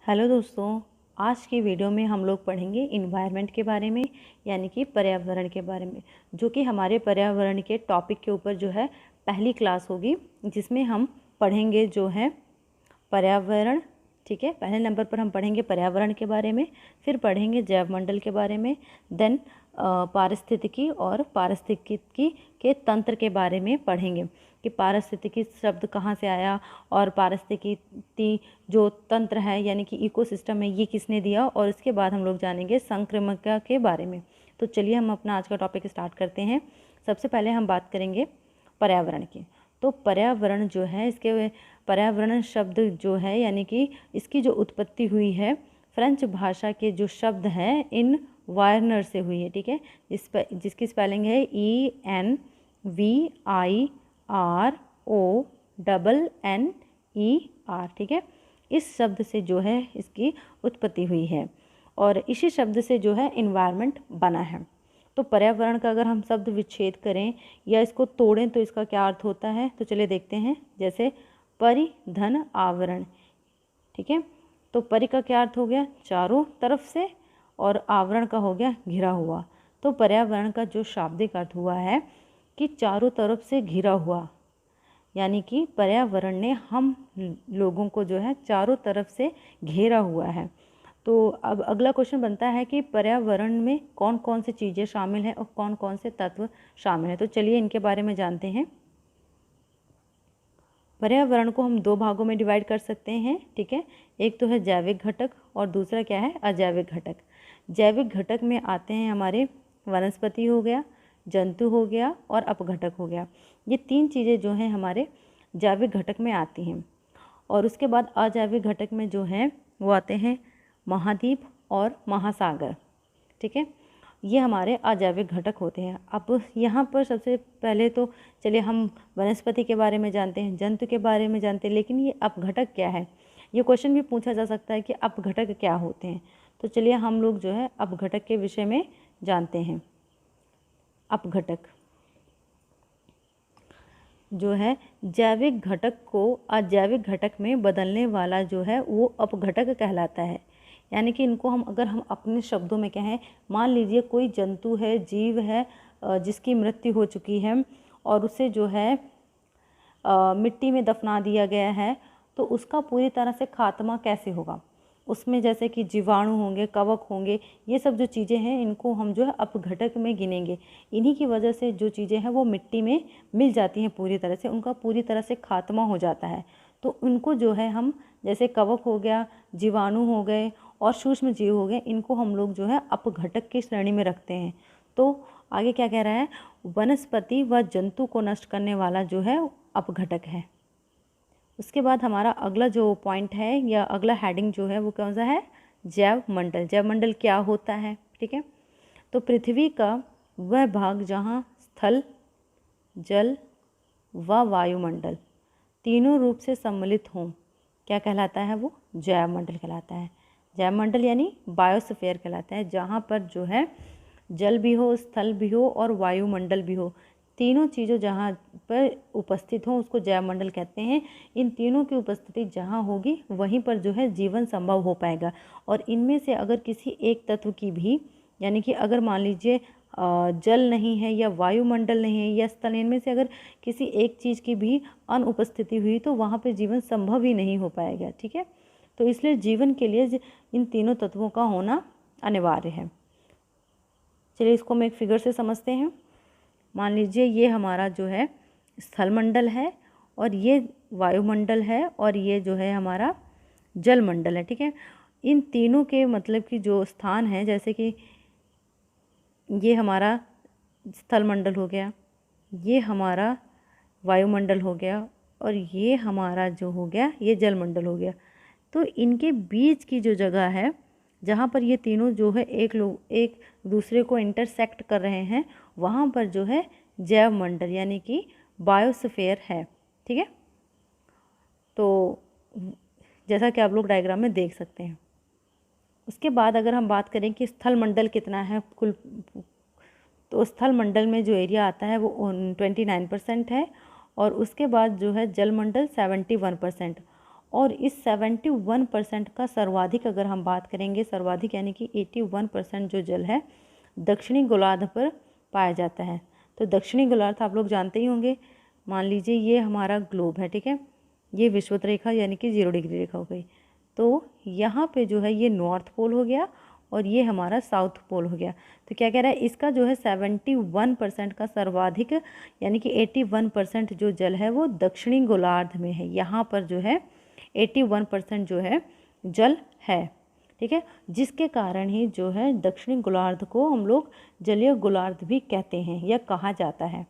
Hello दोस्तों, आज की वीडियो में हम लोग पढ़ेंगे इन्वायरमेंट के बारे में, यानी कि पर्यावरण के बारे में, जो कि हमारे पर्यावरण के टॉपिक के ऊपर जो है पहली क्लास होगी, जिसमें हम पढ़ेंगे जो है पर्यावरण। ठीक है, पहले नंबर पर हम पढ़ेंगे पर्यावरण के बारे में, फिर पढ़ेंगे जैवमंडल के बारे में, देन पारिस्थितिकी और पारिस्थितिकी के तंत्र के बारे में पढ़ेंगे कि पारिस्थितिकी शब्द कहाँ से आया और पारिस्थितिकी जो तंत्र है यानी कि इकोसिस्टम है ये किसने दिया, और इसके बाद हम लोग जानेंगे संक्रामकता के बारे में। तो चलिए हम अपना आज का टॉपिक स्टार्ट करते हैं। सबसे पहले हम बात करेंगे पर्यावरण की। तो पर्यावरण जो है, इसके पर्यावरण शब्द जो है यानी कि इसकी जो उत्पत्ति हुई है फ्रेंच भाषा के जो शब्द हैं इन वायरनर से हुई है। ठीक है, जिसकी स्पेलिंग है ENVIRONNER। ठीक है, इस शब्द से जो है इसकी उत्पत्ति हुई है और इसी शब्द से जो है इन्वायरमेंट बना है। तो पर्यावरण का अगर हम शब्द विच्छेद करें या इसको तोड़ें तो इसका क्या अर्थ होता है, तो चलिए देखते हैं। जैसे परि धन आवरण। ठीक है, तो परि का क्या अर्थ हो गया, चारों तरफ से, और आवरण का हो गया घिरा हुआ। तो पर्यावरण का जो शाब्दिक अर्थ हुआ है कि चारों तरफ से घिरा हुआ, यानी कि पर्यावरण ने हम लोगों को जो है चारों तरफ से घेरा हुआ है। तो अब अगला क्वेश्चन बनता है कि पर्यावरण में कौन कौन सी चीज़ें शामिल हैं और कौन कौन से तत्व शामिल हैं। तो चलिए इनके बारे में जानते हैं। पर्यावरण को हम दो भागों में डिवाइड कर सकते हैं। ठीक है, एक तो है जैविक घटक और दूसरा क्या है, अजैविक घटक। जैविक घटक में आते हैं हमारे वनस्पति हो गया, जंतु हो गया और अपघटक हो गया। ये तीन चीज़ें जो हैं हमारे जैविक घटक में आती हैं। और उसके बाद अजैविक घटक में जो है वो आते हैं महाद्वीप और महासागर। ठीक है, ये हमारे अजैविक घटक होते हैं। अब यहाँ पर सबसे पहले तो चलिए हम वनस्पति के बारे में जानते हैं, जंतु के बारे में जानते हैं, लेकिन ये अपघटक क्या है, ये क्वेश्चन भी पूछा जा सकता है कि अपघटक क्या होते हैं। तो चलिए हम लोग जो है अपघटक के विषय में जानते हैं। अपघटक जो है जैविक घटक को अजैविक घटक में बदलने वाला जो है वो अपघटक कहलाता है। यानी कि इनको हम अगर हम अपने शब्दों में कहें, मान लीजिए कोई जंतु है, जीव है जिसकी मृत्यु हो चुकी है और उसे जो है मिट्टी में दफना दिया गया है, तो उसका पूरी तरह से खात्मा कैसे होगा। उसमें जैसे कि जीवाणु होंगे, कवक होंगे, ये सब जो चीज़ें हैं इनको हम जो है अपघटक में गिनेंगे। इन्हीं की वजह से जो चीज़ें हैं वो मिट्टी में मिल जाती हैं पूरी तरह से, उनका पूरी तरह से खात्मा हो जाता है। तो उनको जो है हम, जैसे कवक हो गया, जीवाणु हो गए और सूक्ष्म जीव हो गए, इनको हम लोग जो है अपघटक की श्रेणी में रखते हैं। तो आगे क्या कह रहा है, वनस्पति व जंतु को नष्ट करने वाला जो है अपघटक है। उसके बाद हमारा अगला जो पॉइंट है या अगला हेडिंग जो है वो कौन सा है, जैवमंडल। जैवमंडल क्या होता है, ठीक है, तो पृथ्वी का वह भाग जहाँ स्थल, जल व वायुमंडल तीनों रूप से सम्मिलित हों, क्या कहलाता है, वो जैवमंडल कहलाता है। जैवमंडल यानी बायोस्फीयर कहलाता है, जहाँ पर जो है जल भी हो, स्थल भी हो और वायुमंडल भी हो, तीनों चीज़ों जहाँ पर उपस्थित हों उसको जैवमंडल कहते हैं। इन तीनों की उपस्थिति जहाँ होगी वहीं पर जो है जीवन संभव हो पाएगा। और इनमें से अगर किसी एक तत्व की भी, यानी कि अगर मान लीजिए जल नहीं है या वायुमंडल नहीं है या स्थल, इनमें से अगर किसी एक चीज़ की भी अनुपस्थिति हुई तो वहाँ पर जीवन संभव ही नहीं हो पाएगा। ठीक है, तो इसलिए जीवन के लिए इन तीनों तत्वों का होना अनिवार्य है। चलिए इसको हम एक फिगर से समझते हैं। मान लीजिए ये हमारा जो है स्थलमंडल है और ये वायुमंडल है और ये जो है हमारा जलमंडल है। ठीक है, इन तीनों के मतलब कि जो स्थान है, जैसे कि ये हमारा स्थलमंडल हो गया, ये हमारा वायुमंडल हो गया और ये हमारा जो हो गया ये जलमंडल हो गया। तो इनके बीच की जो जगह है जहाँ पर ये तीनों जो है एक दूसरे को इंटरसेक्ट कर रहे हैं, वहाँ पर जो है जैवमंडल यानी कि बायोस्फीयर है। ठीक है, तो जैसा कि आप लोग डायग्राम में देख सकते हैं। उसके बाद अगर हम बात करें कि स्थलमंडल कितना है कुल, तो स्थलमंडल में जो एरिया आता है वो 29% है और उसके बाद जो है जलमंडल 71%। और इस 71% का सर्वाधिक अगर हम बात करेंगे, सर्वाधिक यानी कि 81% जो जल है दक्षिणी गोलार्ध पर पाया जाता है। तो दक्षिणी गोलार्ध आप लोग जानते ही होंगे, मान लीजिए ये हमारा ग्लोब है, ठीक है, ये विषुवत रेखा यानी कि 0 डिग्री रेखा हो गई। तो यहाँ पे जो है ये नॉर्थ पोल हो गया और ये हमारा साउथ पोल हो गया। तो क्या कह रहा है, इसका जो है 71% का सर्वाधिक यानी कि 81% जो जल है वो दक्षिणी गोलार्ध में है। यहाँ पर जो है 81% जो है जल है, ठीक है, जिसके कारण ही जो है दक्षिणी गोलार्ध को हम लोग जलीय गोलार्ध भी कहते हैं या कहा जाता है।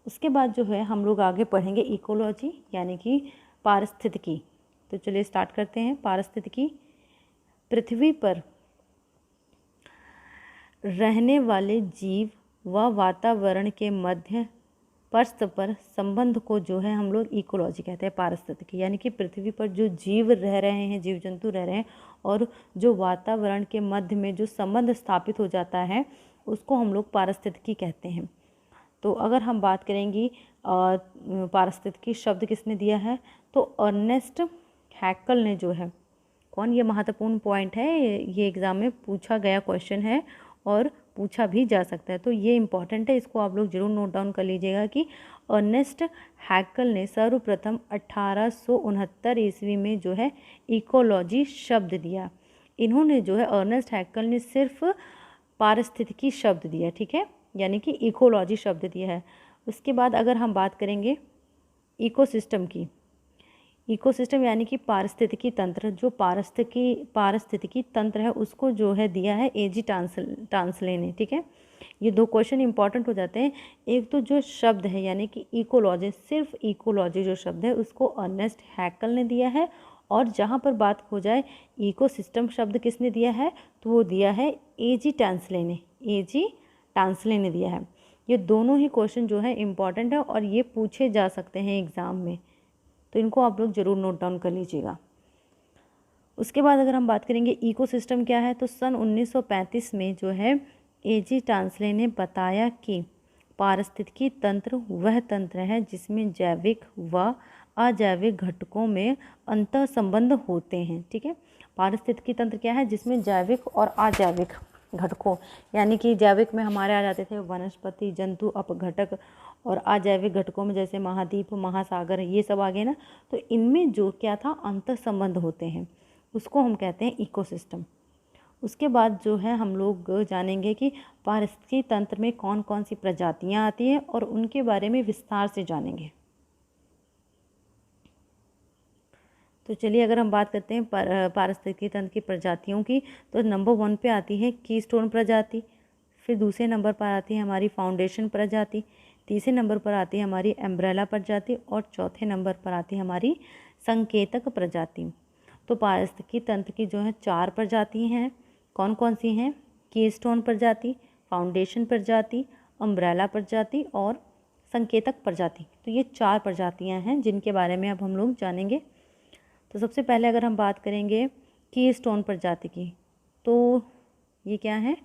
उसके बाद जो है हम लोग आगे पढ़ेंगे इकोलॉजी यानी कि पारिस्थितिकी। तो चलिए स्टार्ट करते हैं। पारिस्थितिकी पृथ्वी पर रहने वाले जीव व वातावरण के मध्य परस्पर संबंध को जो है हम लोग इकोलॉजी कहते हैं। पारिस्थितिकी यानी कि पृथ्वी पर जो जीव रह रहे हैं, जीव जंतु रह रहे हैं और जो वातावरण के मध्य में जो संबंध स्थापित हो जाता है उसको हम लोग पारिस्थितिकी कहते हैं। तो अगर हम बात करेंगी पारिस्थितिकी शब्द किसने दिया है, तो अर्नेस्ट हैक्ल ने जो है, कौन, ये महत्वपूर्ण पॉइंट है, ये एग्ज़ाम में पूछा गया क्वेश्चन है और पूछा भी जा सकता है, तो ये इम्पॉर्टेंट है, इसको आप लोग जरूर नोट डाउन कर लीजिएगा कि अर्नेस्ट हैक्ल ने सर्वप्रथम 1869 ईस्वी में जो है इकोलॉजी शब्द दिया। इन्होंने जो है अर्नेस्ट हैक्ल ने सिर्फ पारिस्थितिकी शब्द दिया, ठीक है, यानी कि इकोलॉजी शब्द दिया है। उसके बाद अगर हम बात करेंगे इकोसिस्टम की, इकोसिस्टम यानी कि पारिस्थितिकी तंत्र, जो पारिस्थितिकी तंत्र है उसको जो है दिया है एजी टांसले ने, ठीक है। ये दो क्वेश्चन इंपॉर्टेंट हो जाते हैं। एक तो जो शब्द है यानी कि इकोलॉजी, सिर्फ इकोलॉजी जो शब्द है उसको अर्नेस्ट हैक्ल ने दिया है, और जहाँ पर बात हो जाए इकोसिस्टम शब्द किसने दिया है, तो वो दिया है एजी टांसले ने दिया है। ये दोनों ही क्वेश्चन जो है इम्पॉर्टेंट है और ये पूछे जा सकते हैं एग्ज़ाम में, तो इनको आप लोग ज़रूर नोट डाउन कर लीजिएगा। उसके बाद अगर हम बात करेंगे इकोसिस्टम क्या है, तो सन 1935 में जो है एजी टांसले ने बताया कि पारिस्थितिकी तंत्र वह तंत्र है जिसमें जैविक व अजैविक घटकों में अंतर संबंध होते हैं, ठीक है। पारिस्थितिकी तंत्र क्या है, जिसमें जैविक और अजैविक घटकों, यानी कि जैविक में हमारे आ जाते थे वनस्पति, जंतु, अपघटक, और अजैविक घटकों में जैसे महाद्वीप, महासागर, ये सब आ गए ना, तो इनमें जो क्या था अंतर संबंध होते हैं, उसको हम कहते हैं इकोसिस्टम। उसके बाद जो है हम लोग जानेंगे कि पारिस्थितिकी तंत्र में कौन कौन सी प्रजातियां आती हैं और उनके बारे में विस्तार से जानेंगे। तो चलिए अगर हम बात करते हैं पारिस्थितिकी तंत्र की प्रजातियों की, तो नंबर 1 पे आती है कीस्टोन प्रजाति, फिर दूसरे नंबर पर आती है हमारी फाउंडेशन प्रजाति, तीसरे नंबर पर आती है हमारी एम्ब्रेला प्रजाति, और चौथे नंबर पर आती है हमारी संकेतक प्रजाति। तो पारिस्थितिकी तंत्र की जो है 4 प्रजाति हैं। कौन कौन सी हैं, कीस्टोन प्रजाति, फाउंडेशन प्रजाति, एम्ब्रेला प्रजाति और संकेतक प्रजाति। तो ये 4 प्रजातियां हैं जिनके बारे में अब हम लोग जानेंगे। तो सबसे पहले अगर हम बात करेंगे कीस्टोन प्रजाति की, तो ये क्या है,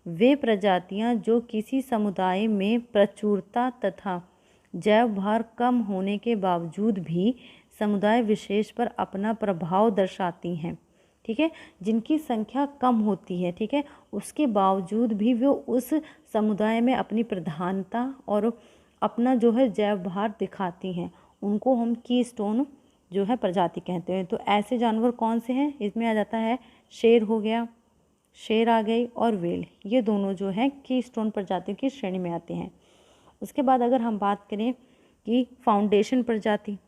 वे प्रजातियां जो किसी समुदाय में प्रचुरता तथा जैव भार कम होने के बावजूद भी समुदाय विशेष पर अपना प्रभाव दर्शाती हैं, ठीक है, जिनकी संख्या कम होती है, ठीक है, उसके बावजूद भी वो उस समुदाय में अपनी प्रधानता और अपना जो है जैव भार दिखाती हैं, उनको हम कीस्टोन जो है प्रजाति कहते हैं। तो ऐसे जानवर कौन से हैं, इसमें आ जाता है शेर हो गया, शेर आ गई, और व्हेल, ये दोनों जो है कीस्टोन प्रजाति की श्रेणी में आते हैं। उसके बाद अगर हम बात करें कि फाउंडेशन प्रजाति,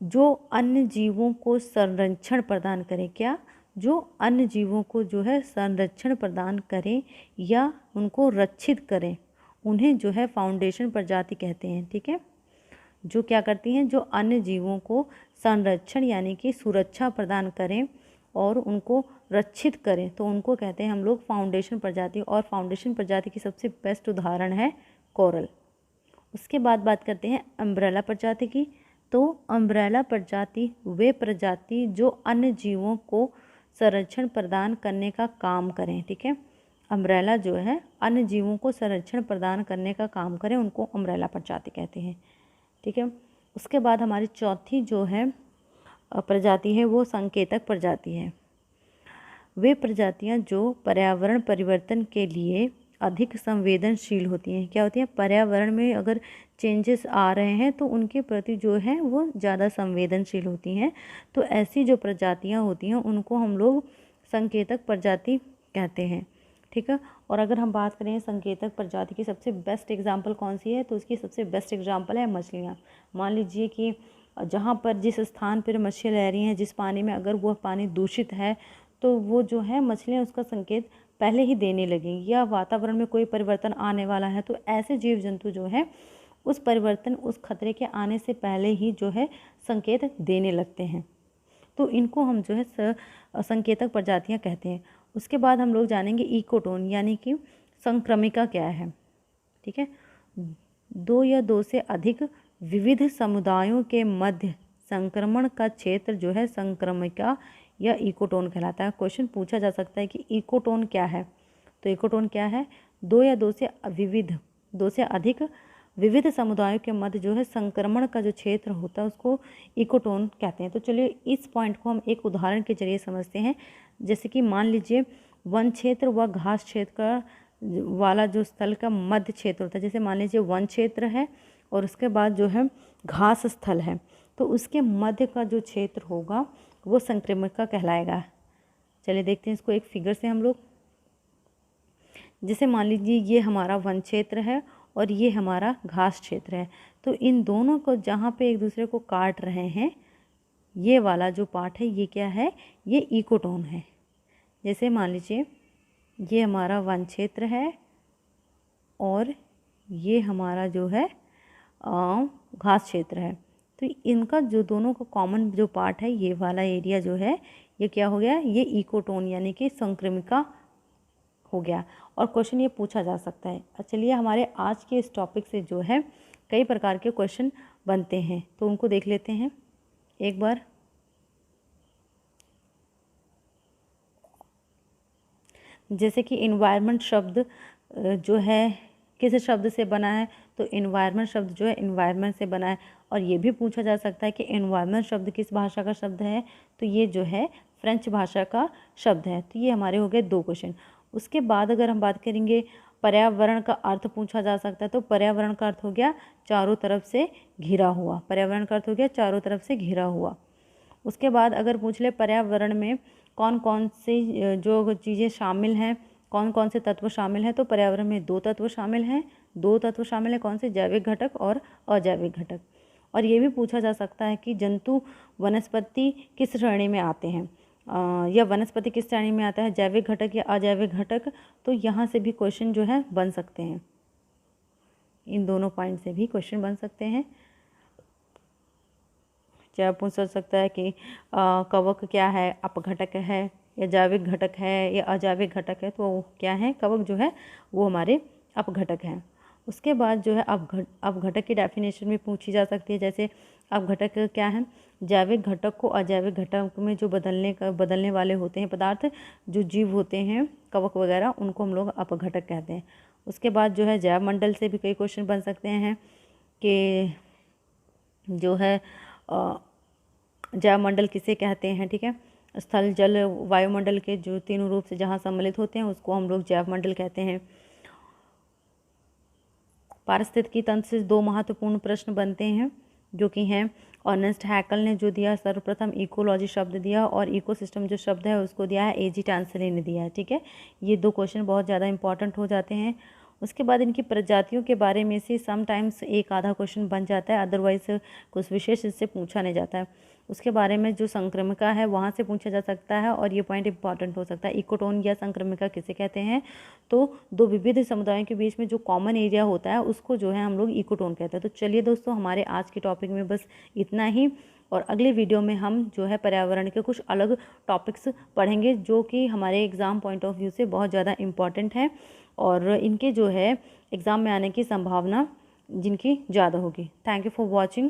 जो अन्य जीवों को संरक्षण प्रदान करें, क्या, जो अन्य जीवों को जो है संरक्षण प्रदान करें या उनको रक्षित करें, उन्हें जो है फाउंडेशन प्रजाति कहते हैं, ठीक है। जो क्या करती हैं, जो अन्य जीवों को संरक्षण यानी कि सुरक्षा प्रदान करें और उनको रक्षित करें, तो उनको कहते हैं हम लोग फाउंडेशन प्रजाति। और फाउंडेशन प्रजाति की सबसे बेस्ट उदाहरण है कोरल। उसके बाद बात करते हैं अम्ब्रेला प्रजाति की। तो अम्ब्रेला प्रजाति वे प्रजाति जो अन्य जीवों को संरक्षण प्रदान करने का काम करें, ठीक है। अम्ब्रेला जो है अन्य जीवों को संरक्षण प्रदान करने का काम करें, उनको अम्ब्रेला प्रजाति कहते हैं, ठीक है। उसके बाद हमारी चौथी जो है प्रजाति है वो संकेतक प्रजाति है। वे प्रजातियां जो पर्यावरण परिवर्तन के लिए अधिक संवेदनशील होती हैं। क्या होती हैं? पर्यावरण में अगर चेंजेस आ रहे हैं तो उनके प्रति जो है वो ज़्यादा संवेदनशील होती हैं। तो ऐसी जो प्रजातियां होती हैं उनको हम लोग संकेतक प्रजाति कहते हैं। ठीक है। और अगर हम बात करें संकेतक प्रजाति की सबसे बेस्ट एग्जाम्पल कौन सी है, तो उसकी सबसे बेस्ट एग्जाम्पल है मछलियाँ। मान लीजिए कि जहाँ पर जिस स्थान पर मछलियाँ रह रही हैं, जिस पानी में, अगर वह पानी दूषित है तो वो जो है मछलियाँ उसका संकेत पहले ही देने लगेंगी, या वातावरण में कोई परिवर्तन आने वाला है तो ऐसे जीव जंतु जो है उस परिवर्तन, उस खतरे के आने से पहले ही जो है संकेत देने लगते हैं। तो इनको हम जो है संकेतक प्रजातियां कहते हैं। उसके बाद हम लोग जानेंगे इकोटोन, यानी कि संक्रमिका क्या है। ठीक है। दो या दो से अधिक विविध समुदायों के मध्य संक्रमण का क्षेत्र जो है संक्रमिका या इकोटोन कहलाता है। क्वेश्चन पूछा जा सकता है कि इकोटोन क्या है। तो इकोटोन क्या है? दो से अधिक विविध समुदायों के मध्य जो है संक्रमण का जो क्षेत्र होता है उसको इकोटोन कहते हैं। तो चलिए इस पॉइंट को हम एक उदाहरण के जरिए समझते हैं। जैसे कि मान लीजिए वन क्षेत्र व घास क्षेत्र का वाला जो स्थल का मध्य क्षेत्र होता है। जैसे मान लीजिए वन क्षेत्र है और उसके बाद जो है घास स्थल है, तो उसके मध्य का जो क्षेत्र होगा वो संक्रमिका कहलाएगा। चलिए देखते हैं इसको एक फिगर से हम लोग। जैसे मान लीजिए ये हमारा वन क्षेत्र है और ये हमारा घास क्षेत्र है, तो इन दोनों को जहाँ पे एक दूसरे को काट रहे हैं, ये वाला जो पार्ट है ये क्या है? ये इकोटोन है। जैसे मान लीजिए ये हमारा वन क्षेत्र है और ये हमारा जो है घास क्षेत्र है, तो इनका जो दोनों का कॉमन जो पार्ट है, ये वाला एरिया जो है ये क्या हो गया? ये इकोटोन यानी कि संक्रमिका हो गया। और क्वेश्चन ये पूछा जा सकता है। चलिए हमारे आज के इस टॉपिक से जो है कई प्रकार के क्वेश्चन बनते हैं, तो उनको देख लेते हैं एक बार। जैसे कि इन्वायरमेंट शब्द जो है किस शब्द से बना है, तो इन्वायरमेंट शब्द जो है इन्वायरमेंट से बना है। और ये भी पूछा जा सकता है कि इन्वायरमेंट शब्द किस भाषा का शब्द है, तो ये जो है फ्रेंच भाषा का शब्द है। तो ये हमारे हो गए 2 क्वेश्चन। उसके बाद अगर हम बात करेंगे पर्यावरण का अर्थ पूछा जा सकता है, तो पर्यावरण का अर्थ हो गया चारों तरफ से घिरा हुआ। पर्यावरण का अर्थ हो गया चारों तरफ से घिरा हुआ। उसके बाद अगर पूछ ले पर्यावरण में कौन कौन सी जो चीज़ें शामिल हैं, कौन कौन से तत्व शामिल हैं, तो पर्यावरण में 2 तत्व शामिल हैं। 2 तत्व शामिल हैं, कौन से? जैविक घटक और अजैविक घटक। और ये भी पूछा जा सकता है कि जंतु वनस्पति किस श्रेणी में आते हैं, या वनस्पति किस श्रेणी में आता है, जैविक घटक या अजैविक घटक। तो यहाँ से भी क्वेश्चन जो है बन सकते हैं, इन दोनों पॉइंट से भी क्वेश्चन बन सकते हैं। चाहे पूछ सकता है कि कवक क्या है, अपघटक है या जैविक घटक है या अजैविक घटक है, तो क्या है? कवक जो है वो हमारे अपघटक हैं। उसके बाद जो है अपघटक की डेफिनेशन भी पूछी जा सकती है। जैसे अपघटक क्या है? जैविक घटक को अजैविक घटक में जो बदलने वाले होते हैं पदार्थ, जो जीव होते हैं कवक वगैरह, उनको हम लोग अपघटक कहते हैं। उसके बाद जो है जैव मंडल से भी कई क्वेश्चन बन सकते हैं कि जो है जैव मंडल किसे कहते हैं। ठीक है। स्थल, जल, वायुमंडल के जो तीनों रूप से जहाँ सम्मिलित होते हैं उसको हम लोग जैव मंडल कहते हैं। पारिस्थितिकी तंत्र से 2 महत्वपूर्ण प्रश्न बनते हैं, जो कि हैं अर्नेस्ट हैकल ने जो दिया सर्वप्रथम इकोलॉजी शब्द दिया, और इकोसिस्टम जो शब्द है उसको दिया है एजी टांसले ने दिया है। ठीक है। ये 2 क्वेश्चन बहुत ज़्यादा इंपॉर्टेंट हो जाते हैं। उसके बाद इनकी प्रजातियों के बारे में से समटाइम्स एक आधा क्वेश्चन बन जाता है, अदरवाइज कुछ विशेष इससे पूछा नहीं जाता है। उसके बारे में जो संक्रमिका है वहाँ से पूछा जा सकता है, और ये पॉइंट इंपॉर्टेंट हो सकता है। इकोटोन या संक्रमिका किसे कहते हैं, तो 2 विविध समुदायों के बीच में जो कॉमन एरिया होता है उसको जो है हम लोग इकोटोन कहते हैं। तो चलिए दोस्तों, हमारे आज के टॉपिक में बस इतना ही, और अगले वीडियो में हम जो है पर्यावरण के कुछ अलग टॉपिक्स पढ़ेंगे, जो कि हमारे एग्ज़ाम पॉइंट ऑफ व्यू से बहुत ज़्यादा इम्पॉर्टेंट है, और इनके जो है एग्ज़ाम में आने की संभावना जिनकी ज़्यादा होगी। Thank you for watching.